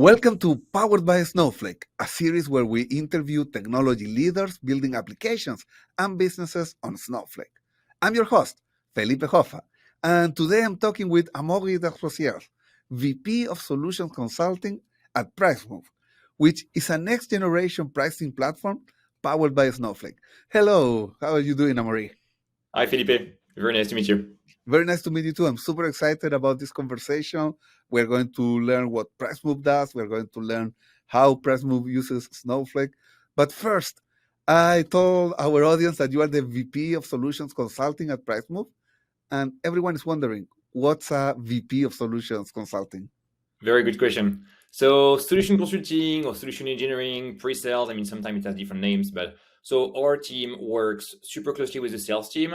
Welcome to Powered by Snowflake, a series where we interview technology leaders building applications and businesses on Snowflake. I'm your host, Felipe Hoffa, and today I'm talking with Amaury Desrosiers, VP of Solutions Consulting at Pricemoov, which is a next-generation pricing platform powered by Snowflake. Hello, how are you doing, Amaury? Hi, Felipe. Very nice to meet you. Very nice to meet you too. I'm super excited about this conversation. We're going to learn what Pricemoov does. We're going to learn how Pricemoov uses Snowflake. But first, I told our audience that you are the VP of Solutions Consulting at Pricemoov, and everyone is wondering, what's a VP of Solutions Consulting? Very good question. So solution consulting or solution engineering, pre-sales, sometimes it has different names, but so our team works super closely with the sales team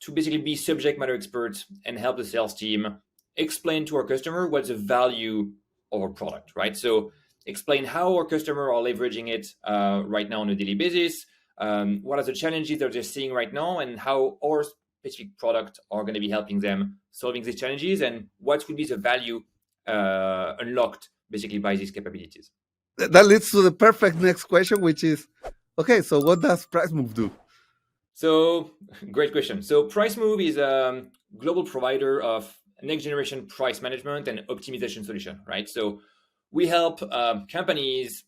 to basically be subject matter experts and help the sales team explain to our customer what's the value of our product, right? So explain how our customer are leveraging it right now on a daily basis, what are the challenges that they're seeing right now, and how our specific product are going to be helping them solving these challenges, and what would be the value unlocked basically by these capabilities. That leads to the perfect next question, which is, okay, so what does Pricemoov do? So, great question. So, Pricemoov is a global provider of next generation price management and optimization solution, right? So, we help companies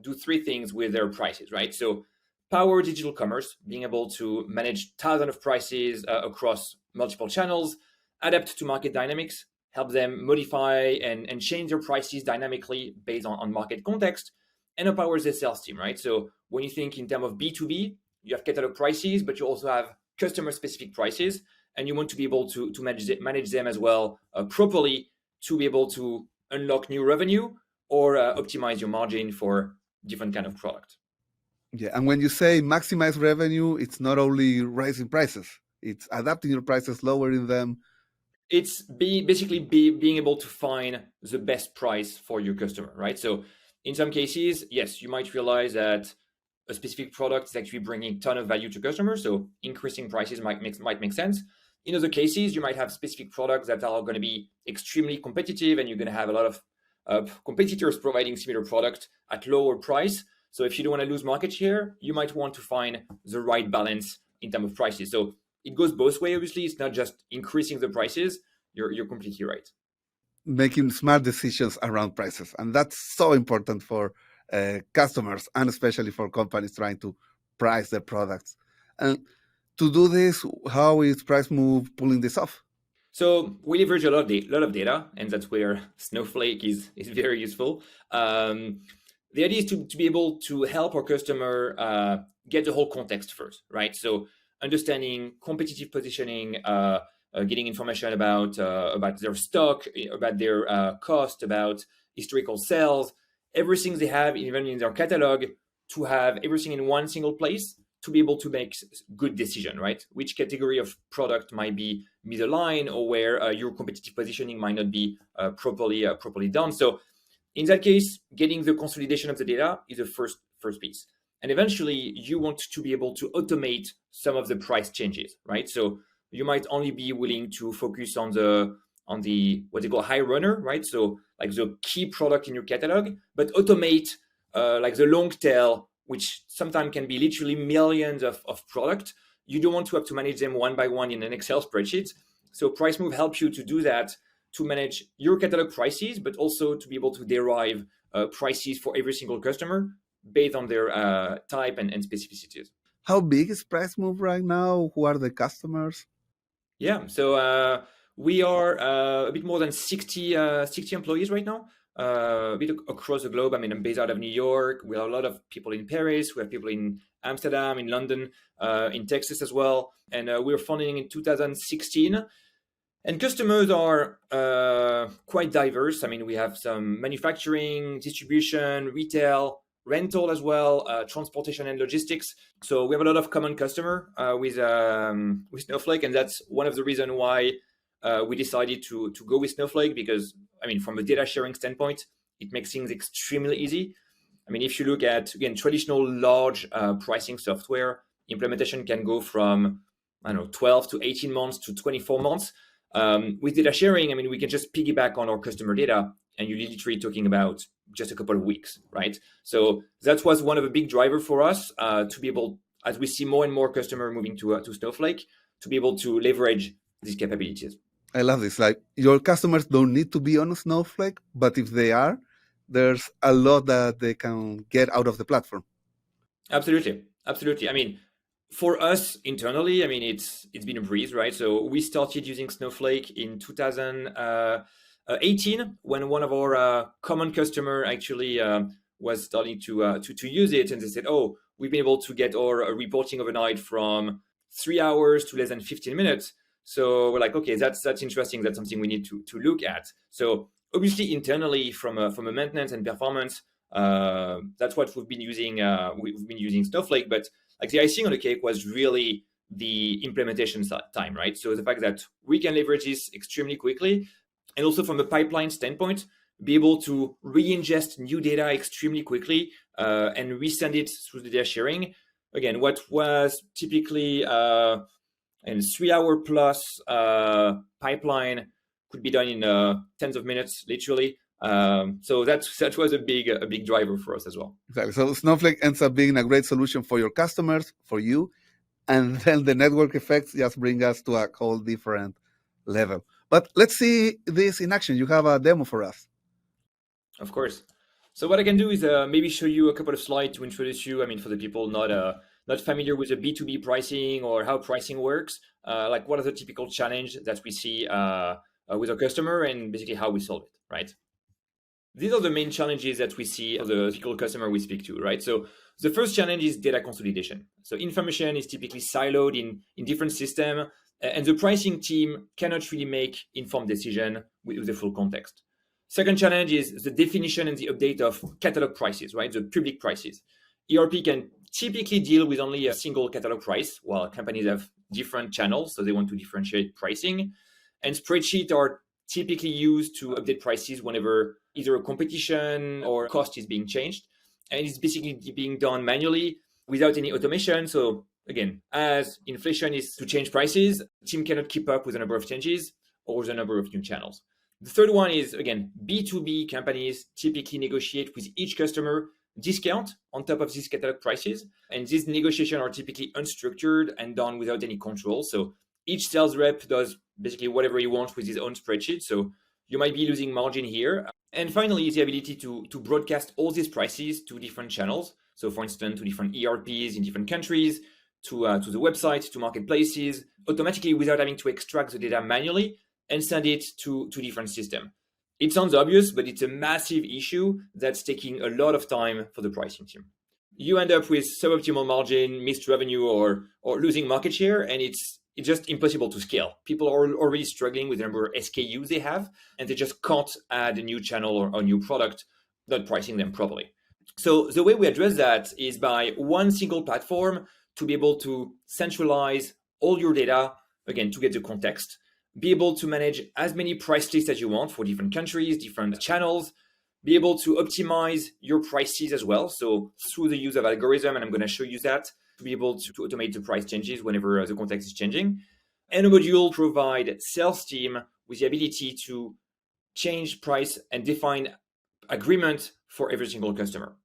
do three things with their prices, right? So, power digital commerce, being able to manage thousands of prices across multiple channels, adapt to market dynamics, help them modify and change their prices dynamically based on market context, and empowers the sales team, right? So, when you think in terms of B2B, you have catalog prices, but you also have customer-specific prices, and you want to be able to manage them as well properly to be able to unlock new revenue or optimize your margin for different kind of product. Yeah, and when you say maximize revenue, it's not only raising prices, it's adapting your prices, lowering them. It's basically being able to find the best price for your customer, right? So in some cases, yes, you might realize that a specific product is actually bringing a ton of value to customers, so increasing prices might make sense. In other cases, you might have specific products that are going to be extremely competitive, and you're going to have a lot of competitors providing similar product at lower price. So if you don't want to lose market share, you might want to find the right balance in terms of prices. So it goes both ways, obviously. It's not just increasing the prices. You're completely right. Making smart decisions around prices. And that's so important for customers and especially for companies trying to price their products. And to do this, how is Pricemoov pulling this off? So we leverage a lot of data, and that's where Snowflake is very useful. The idea is to be able to help our customer get the whole context first, right? So understanding competitive positioning, getting information about their stock, about their cost, about historical sales, everything they have, even in their catalog, to have everything in one single place to be able to make good decision, right? Which category of product might be misaligned, or where your competitive positioning might not be properly done. So in that case, getting the consolidation of the data is the first piece. And eventually, you want to be able to automate some of the price changes, right? So you might only be willing to focus on the what they call high runner, right? So like the key product in your catalog, but automate like the long tail, which sometimes can be literally millions of product. You don't want to have to manage them one by one in an Excel spreadsheet. So Pricemoov helps you to do that, to manage your catalog prices, but also to be able to derive prices for every single customer based on their type and specificities. How big is Pricemoov right now? Who are the customers? Yeah, so we are a bit more than 60 employees right now, a bit across the globe. I'm based out of New York. We have a lot of people in Paris. We have people in Amsterdam, in London, in Texas as well. And we were founded in 2016. And customers are quite diverse. We have some manufacturing, distribution, retail, rental as well, transportation and logistics. So we have a lot of common customer with Snowflake, and that's one of the reasons why we decided to go with Snowflake, because from a data sharing standpoint, it makes things extremely easy. If you look at, again, traditional large pricing software, implementation can go from 12 to 18 months to 24 months. With data sharing, we can just piggyback on our customer data and you're literally talking about just a couple of weeks, right? So that was one of the big driver for us to be able, as we see more and more customer moving to Snowflake, to be able to leverage these capabilities. I love this. Like your customers don't need to be on Snowflake, but if they are, there's a lot that they can get out of the platform. Absolutely, absolutely. I mean, for us internally, I mean, it's been a breeze, right? So we started using Snowflake in 2018 when one of our common customer actually was starting to use it, and they said, "Oh, we've been able to get our reporting overnight from 3 hours to less than 15 minutes." So we're like, okay, that's interesting. That's something we need to look at. So obviously internally, from a maintenance and performance, that's what we've been using. We've been using Snowflake, but like the icing on the cake was really the implementation time, right? So the fact that we can leverage this extremely quickly, and also from a pipeline standpoint, be able to re-ingest new data extremely quickly and resend it through the data sharing. Again, what was typically a 3 hour plus pipeline could be done in tens of minutes, literally. So that was a big driver for us as well. Exactly. So Snowflake ends up being a great solution for your customers, for you, and then the network effects just bring us to a whole different level. But let's see this in action. You have a demo for us. Of course. So what I can do is maybe show you a couple of slides to introduce you. I mean, for the people not familiar with the B2B pricing or how pricing works, like what are the typical challenges that we see with our customer and basically how we solve it, right? These are the main challenges that we see of the typical customer we speak to, right? So the first challenge is data consolidation. So information is typically siloed in different systems, and the pricing team cannot really make informed decision with the full context. Second challenge is the definition and the update of catalog prices, right? The public prices. ERP can typically deal with only a single catalog price, while companies have different channels, so they want to differentiate pricing. And spreadsheets are typically used to update prices whenever either a competition or cost is being changed. And it's basically being done manually without any automation. So again, as inflation is to change prices, the team cannot keep up with the number of changes or the number of new channels. The third one is, again, B2B companies typically negotiate with each customer discount on top of these catalog prices. And these negotiations are typically unstructured and done without any control. So each sales rep does basically whatever he wants with his own spreadsheet. So you might be losing margin here. And finally, the ability to broadcast all these prices to different channels. So for instance, to different ERPs in different countries, to the website, to marketplaces, automatically without having to extract the data manually and send it to different systems. It sounds obvious, but it's a massive issue that's taking a lot of time for the pricing team. You end up with suboptimal margin, missed revenue, or losing market share, and it's just impossible to scale. People are already struggling with the number of SKUs they have, and they just can't add a new channel or a new product, not pricing them properly. So the way we address that is by one single platform to be able to centralize all your data, again, to get the context, be able to manage as many price lists as you want for different countries, different channels, be able to optimize your prices as well. So through the use of algorithm, and I'm going to show you that, to be able to automate the price changes whenever the context is changing. And a module provide sales team with the ability to change price and define agreement for every single customer.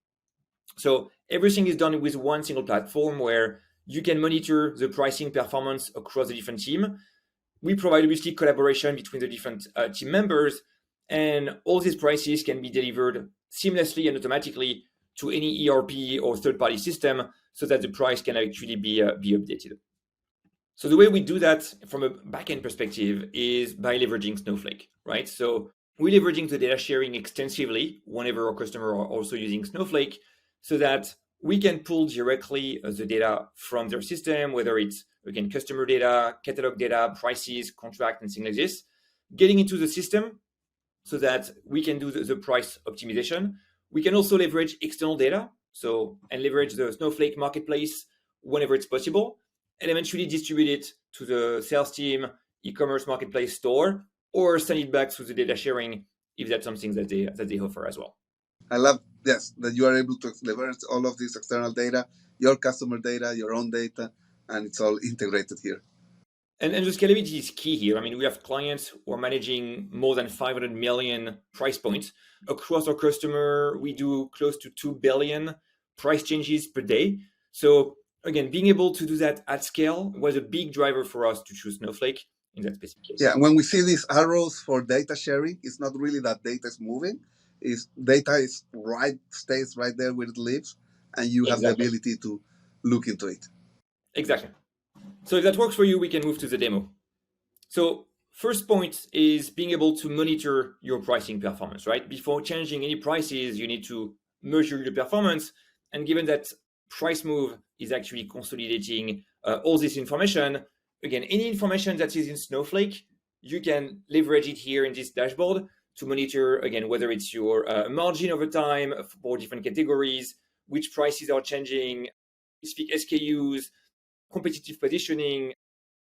So everything is done with one single platform where you can monitor the pricing performance across the different team. We provide obviously collaboration between the different team members, and all these prices can be delivered seamlessly and automatically to any ERP or third-party system so that the price can actually be updated. So the way we do that from a backend perspective is by leveraging Snowflake, right? So we're leveraging the data sharing extensively whenever our customers are also using Snowflake so that we can pull directly the data from their system, whether it's, again, customer data, catalog data, prices, contract, and things like this, getting into the system so that we can do the price optimization. We can also leverage external data, and leverage the Snowflake marketplace whenever it's possible, and eventually distribute it to the sales team, e-commerce marketplace store, or send it back through the data sharing if that's something that they offer as well. I love, yes, that you are able to leverage all of this external data, your customer data, your own data, and it's all integrated here. And the scalability is key here. I mean, we have clients who are managing more than 500 million price points. Across our customer, we do close to 2 billion price changes per day. So again, being able to do that at scale was a big driver for us to choose Snowflake in that specific case. Yeah, and when we see these arrows for data sharing, it's not really that data is moving. Is data is right stays right there where it lives, and you have the Exactly. ability to look into it. Exactly. So if that works for you, we can move to the demo. So first point is being able to monitor your pricing performance, right? Before changing any prices, you need to measure your performance. And given that Pricemoov is actually consolidating all this information, again, any information that is in Snowflake, you can leverage it here in this dashboard to monitor, again, whether it's your margin over time for different categories, which prices are changing, specific SKUs, competitive positioning,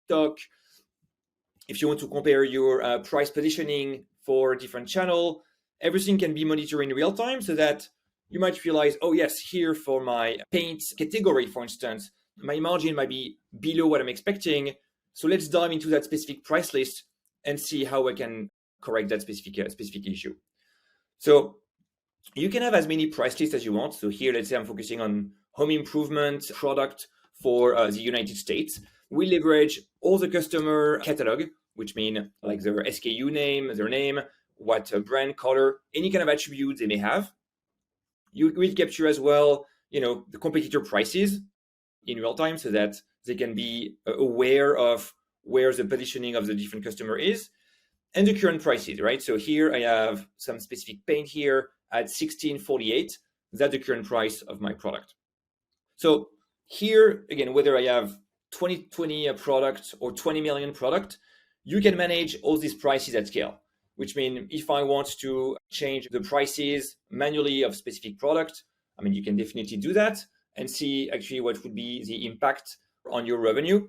stock. If you want to compare your price positioning for a different channel, everything can be monitored in real time so that you might realize, oh yes, here for my paint category, for instance, my margin might be below what I'm expecting. So let's dive into that specific price list and see how I can correct that specific issue. So you can have as many price lists as you want. So here, let's say I'm focusing on home improvement product for the United States. We leverage all the customer catalog, which mean like their SKU name, their name, what brand, color, any kind of attributes they may have. You will capture as well, the competitor prices in real time so that they can be aware of where the positioning of the different customer is and the current prices, right? So here I have some specific paint here at 1648. That's the current price of my product. So here, again, whether I have 20 product or 20 million product, you can manage all these prices at scale, which means if I want to change the prices manually of specific product, I mean, you can definitely do that and see actually what would be the impact on your revenue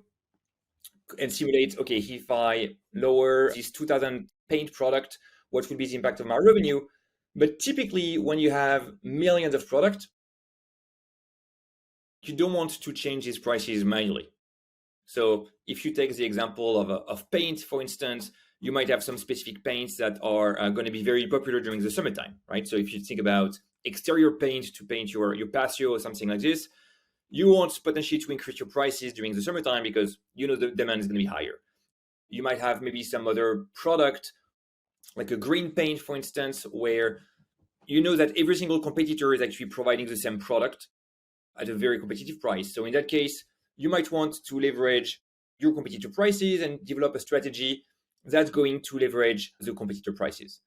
and simulate, okay, if I lower this 2000 paint product, what would be the impact of my revenue? But typically, when you have millions of product, you don't want to change these prices manually. So if you take the example of paint, for instance, you might have some specific paints that are going to be very popular during the summertime, right? So if you think about exterior paint to paint your patio or something like this, you want potentially to increase your prices during the summertime because the demand is going to be higher. You might have maybe some other product, like a green paint, for instance, where you know that every single competitor is actually providing the same product at a very competitive price. So in that case, you might want to leverage your competitor prices and develop a strategy that's going to leverage the competitor prices.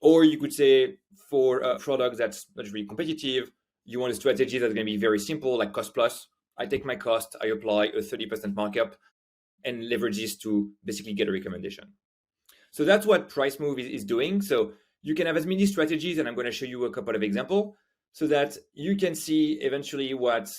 Or you could say for a product that's not really competitive, you want a strategy that's going to be very simple, like cost plus. I take my cost, I apply a 30% markup and leverage this to basically get a recommendation. So that's what Pricemoov is doing. So you can have as many strategies, and I'm going to show you a couple of examples so that you can see eventually what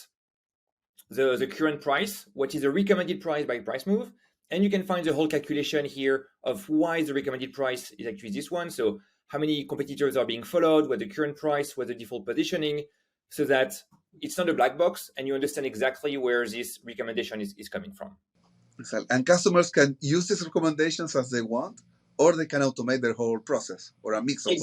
the current price, what is the recommended price by Pricemoov, and you can find the whole calculation here of why the recommended price is actually this one. So how many competitors are being followed, what the current price, what the default positioning, so that it's not a black box and you understand exactly where this recommendation is coming from. Exactly. And customers can use these recommendations as they want, or they can automate their whole process, or a mix of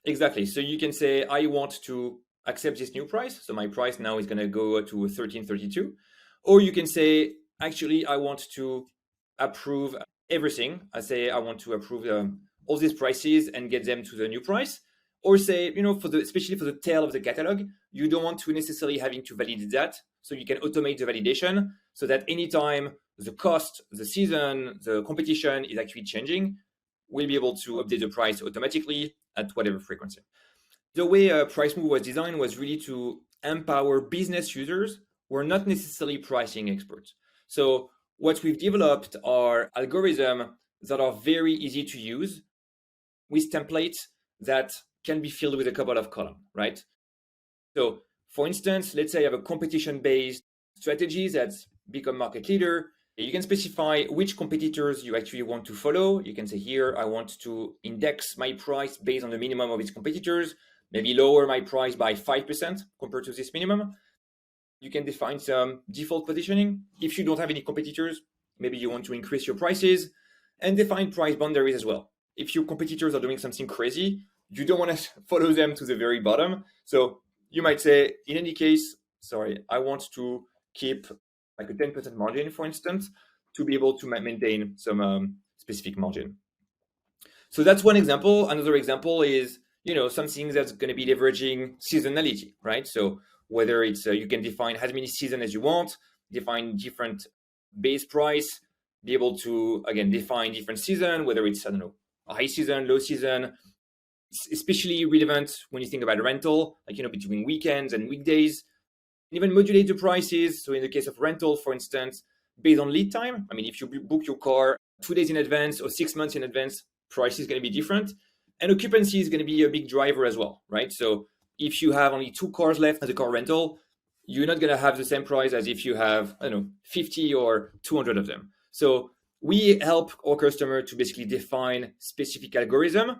Exactly. So you can say, I want to accept this new price. So my price now is going to go to 1332. Or you can say, actually, I want to approve everything. I say, I want to approve all these prices and get them to the new price. Or say, especially for the tail of the catalog, you don't want to necessarily having to validate that. So you can automate the validation so that anytime the cost, the season, the competition is actually changing, we'll be able to update the price automatically at whatever frequency. The way Pricemoov was designed was really to empower business users who are not necessarily pricing experts. So what we've developed are algorithms that are very easy to use with templates that can be filled with a couple of columns, right? So for instance, let's say I have a competition-based strategy that's become market leader. You can specify which competitors you actually want to follow. You can say here, I want to index my price based on the minimum of its competitors, maybe lower my price by 5% compared to this minimum. You can define some default positioning. If you don't have any competitors, maybe you want to increase your prices, and define price boundaries as well. If your competitors are doing something crazy, you don't want to follow them to the very bottom. So you might say, in any case, sorry, I want to keep like a 10% margin, for instance, to be able to maintain some specific margin. So that's one example. Another example is, something that's going to be leveraging seasonality, right? So whether it's you can define as many seasons as you want, define different base price, be able to again define different season, whether it's a high season, low season. It's especially relevant when you think about rental, like between weekends and weekdays. Even modulate the prices. So in the case of rental, for instance, based on lead time. I mean, if you book your car 2 days in advance or 6 months in advance, price is going to be different. And occupancy is going to be a big driver as well, right? So if you have only 2 cars left as a car rental, you're not going to have the same price as if you have, 50 or 200 of them. So we help our customer to basically define specific algorithm,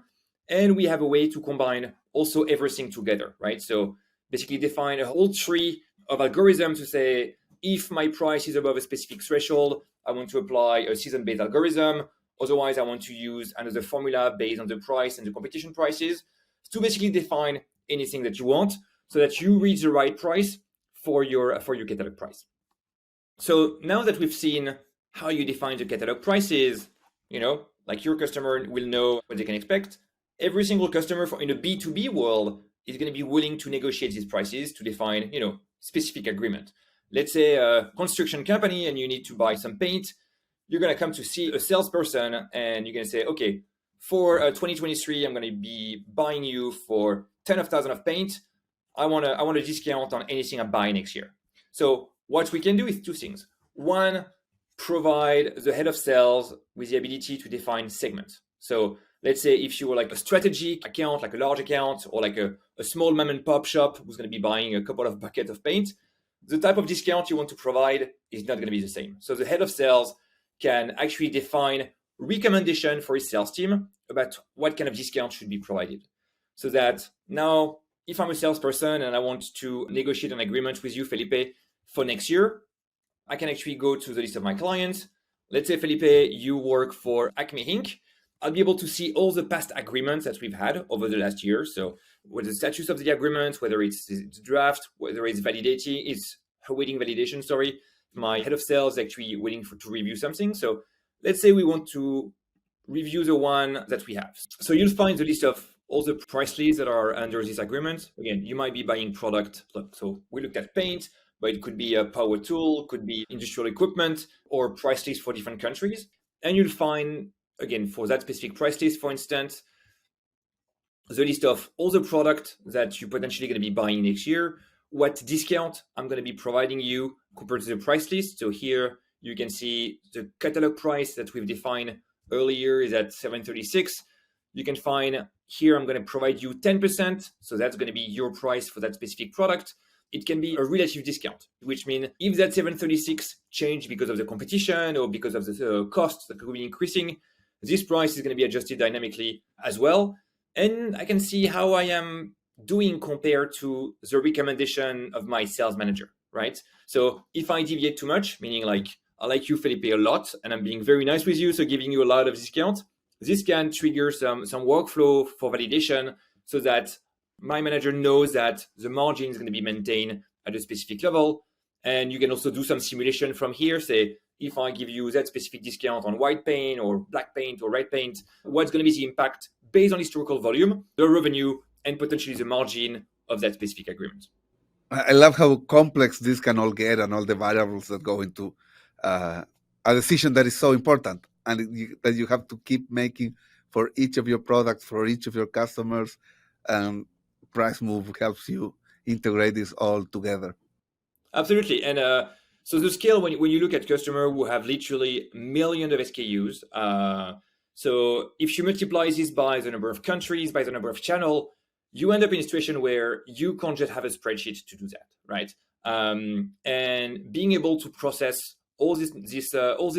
and we have a way to combine also everything together, right? So basically define a whole tree of algorithms to say, if my price is above a specific threshold, I want to apply a season-based algorithm. Otherwise, I want to use another formula based on the price and the competition prices to basically define anything that you want so that you reach the right price for your catalog price. So now that we've seen how you define the catalog prices, like your customer will know what they can expect. Every single customer in a B2B world is going to be willing to negotiate these prices to define, specific agreement. Let's say a construction company and you need to buy some paint. You're going to come to see a salesperson and you're going to say, okay, for 2023, I'm going to be buying you for 10,000 of paint. I want a discount on anything I buy next year. So what we can do is 2 things. One, provide the head of sales with the ability to define segments. So let's say if you were like a strategic account, like a large account, or like a small mom and pop shop who's going to be buying a couple of buckets of paint, the type of discount you want to provide is not going to be the same. So the head of sales can actually define recommendation for his sales team about what kind of discount should be provided. So that now, if I'm a salesperson and I want to negotiate an agreement with you, Felipe, for next year, I can actually go to the list of my clients. Let's say, Felipe, you work for Acme Inc. I'll be able to see all the past agreements that we've had over the last year. So what the status of the agreement, whether it's the draft, whether it's awaiting validation, sorry. My head of sales actually waiting to review something. So let's say we want to review the one that we have. So you'll find the list of all the price lists that are under this agreement. Again, you might be buying product. So we looked at paint, but it could be a power tool, could be industrial equipment, or price lists for different countries. And you'll find, again, for that specific price list, for instance, the list of all the product that you're potentially going to be buying next year, what discount I'm going to be providing you compared to the price list. So here you can see the catalog price that we've defined earlier is at $736. You can find here I'm going to provide you 10%. So that's going to be your price for that specific product. It can be a relative discount, which means if that $736 change because of the competition or because of the costs that could be increasing, this price is going to be adjusted dynamically as well. And I can see how I am doing compared to the recommendation of my sales manager, right? So if I deviate too much, meaning like I like you, Felipe, a lot, and I'm being very nice with you, so giving you a lot of discount, this can trigger some workflow for validation so that my manager knows that the margin is going to be maintained at a specific level. And you can also do some simulation from here. Say, if I give you that specific discount on white paint or black paint or red paint, what's going to be the impact based on historical volume, the revenue, and potentially the margin of that specific agreement. I love how complex this can all get and all the variables that go into a decision that is so important and that you have to keep making for each of your products, for each of your customers. Pricemoov helps you integrate this all together. Absolutely. And so the scale, when you look at customers who have literally millions of SKUs, so if you multiply this by the number of countries, by the number of channels, you end up in a situation where you can't just have a spreadsheet to do that, right? And being able to process all these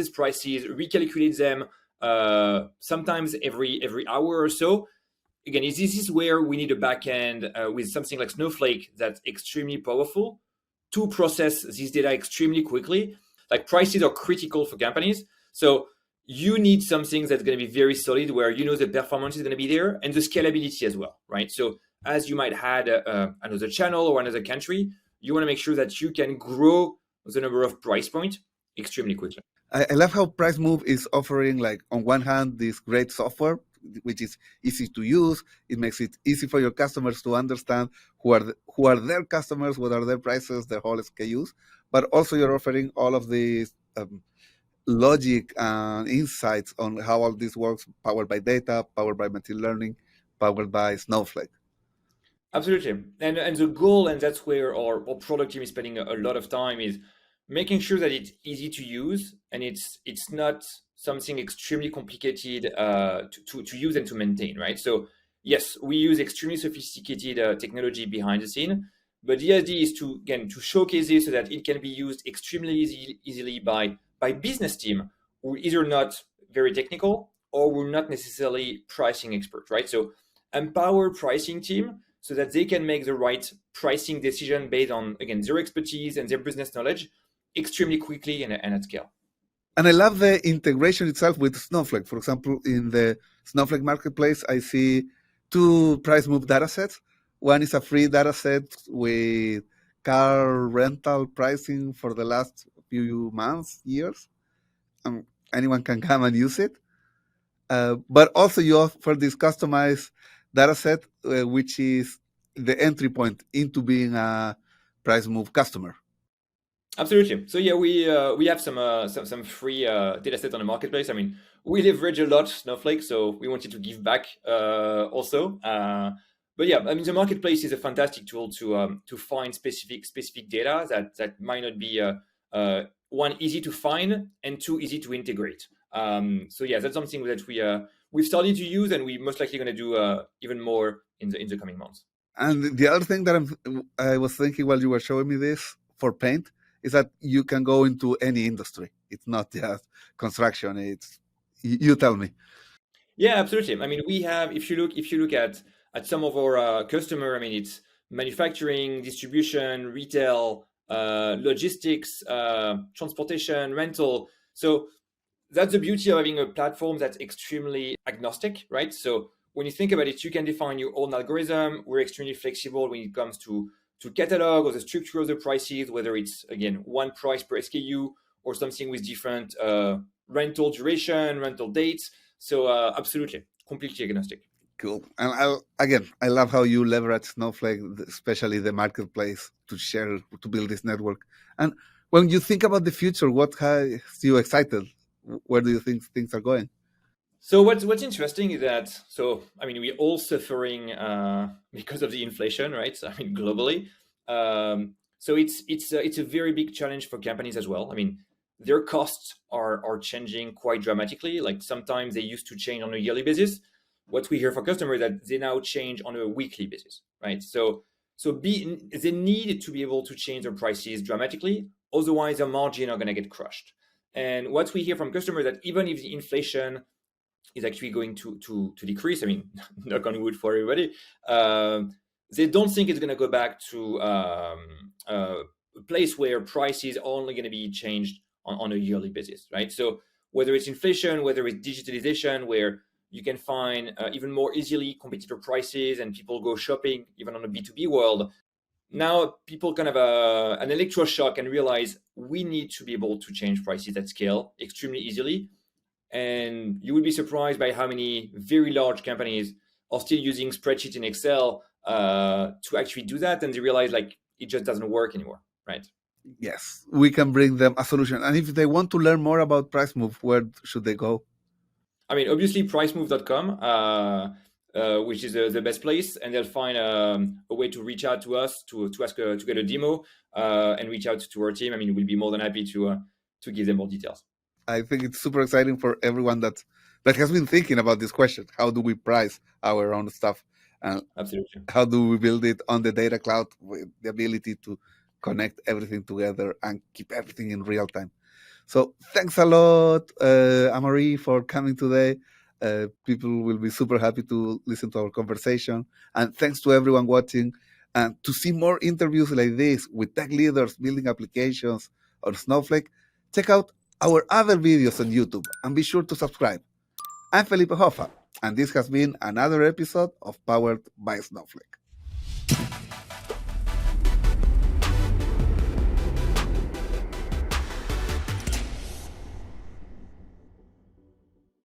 prices, recalculate them sometimes every hour or so. Again, this is where we need a backend with something like Snowflake that's extremely powerful to process this data extremely quickly. Like prices are critical for companies. So you need something that's going to be very solid, where you know the performance is going to be there and the scalability as well, right? So as you might add another channel or another country, you want to make sure that you can grow the number of price points extremely quickly. I love how Pricemoov is offering, like, on one hand, this great software, which is easy to use. It makes it easy for your customers to understand who are their customers, what are their prices, their whole SKUs. But also, you're offering all of these logic and insights on how all this works, powered by data, powered by machine learning, powered by Snowflake. Absolutely. And the goal, and that's where our product team is spending a lot of time, is making sure that it's easy to use and it's not something extremely complicated to use and to maintain, right? So yes, we use extremely sophisticated technology behind the scene, but the idea is to, again, to showcase this so that it can be used extremely easily by business team who either not very technical or who are not necessarily pricing experts, right? So empower pricing team so that they can make the right pricing decision based on, again, their expertise and their business knowledge extremely quickly and at scale. And I love the integration itself with Snowflake. For example, in the Snowflake marketplace, I see two Pricemoov datasets. One is a free dataset with car rental pricing for the last few months, years. Anyone can come and use it. But also, you offer this customized dataset, which is the entry point into being a Pricemoov customer. Absolutely. So yeah, we have some free data set on the marketplace. I mean, we leverage a lot Snowflake, so we wanted to give back also. But yeah, I mean, the marketplace is a fantastic tool to find specific data that might not be one, easy to find, and two, easy to integrate. So yeah, that's something that we've started to use, and we most likely going to do even more in the coming months. And the other thing that I was thinking while you were showing me this for paint is that you can go into any industry. It's not just construction. It's, you tell me. Yeah, absolutely. I mean, we have, if you look at some of our customer, I mean, it's manufacturing, distribution, retail, logistics, transportation, rental. So that's the beauty of having a platform that's extremely agnostic, right? So when you think about it, you can define your own algorithm. We're extremely flexible when it comes to catalog or the structure of the prices, whether it's, again, one price per SKU or something with different rental duration, rental dates. So absolutely, completely agnostic. Cool. And I love how you leverage Snowflake, especially the marketplace, to share, to build this network. And when you think about the future, what has you excited? Where do you think things are going? So what's interesting is that, so I mean, we're all suffering because of the inflation, right? So, I mean, globally. So it's a very big challenge for companies as well. I mean, their costs are changing quite dramatically. Like sometimes they used to change on a yearly basis. What we hear from customers is that they now change on a weekly basis, right? So they need to be able to change their prices dramatically, otherwise their margin are going to get crushed. And what we hear from customers that even if the inflation is actually going to decrease, I mean, knock on wood for everybody, they don't think it's going to go back to a place where prices are only going to be changed on a yearly basis, right? So whether it's inflation, whether it's digitalization, where you can find even more easily competitor prices and people go shopping even on a B2B world, now people kind of an electroshock and realize we need to be able to change prices at scale extremely easily. And you would be surprised by how many very large companies are still using spreadsheets in Excel to actually do that, and they realize like it just doesn't work anymore, right? Yes, we can bring them a solution. And if they want to learn more about Pricemoov, where should they go? I mean, obviously, pricemoov.com, which is the best place, and they'll find a way to reach out to us to ask to get a demo and reach out to our team. I mean, we'll be more than happy to give them more details. I think it's super exciting for everyone that has been thinking about this question. How do we price our own stuff? And Absolutely. how do we build it on the data cloud with the ability to connect everything together and keep everything in real time? So thanks a lot, Amaury, for coming today. People will be super happy to listen to our conversation. And thanks to everyone watching. And to see more interviews like this with tech leaders building applications on Snowflake, Check out our other videos on YouTube and be sure to subscribe. I'm Felipe Hoffa, and this has been another episode of Powered by Snowflake.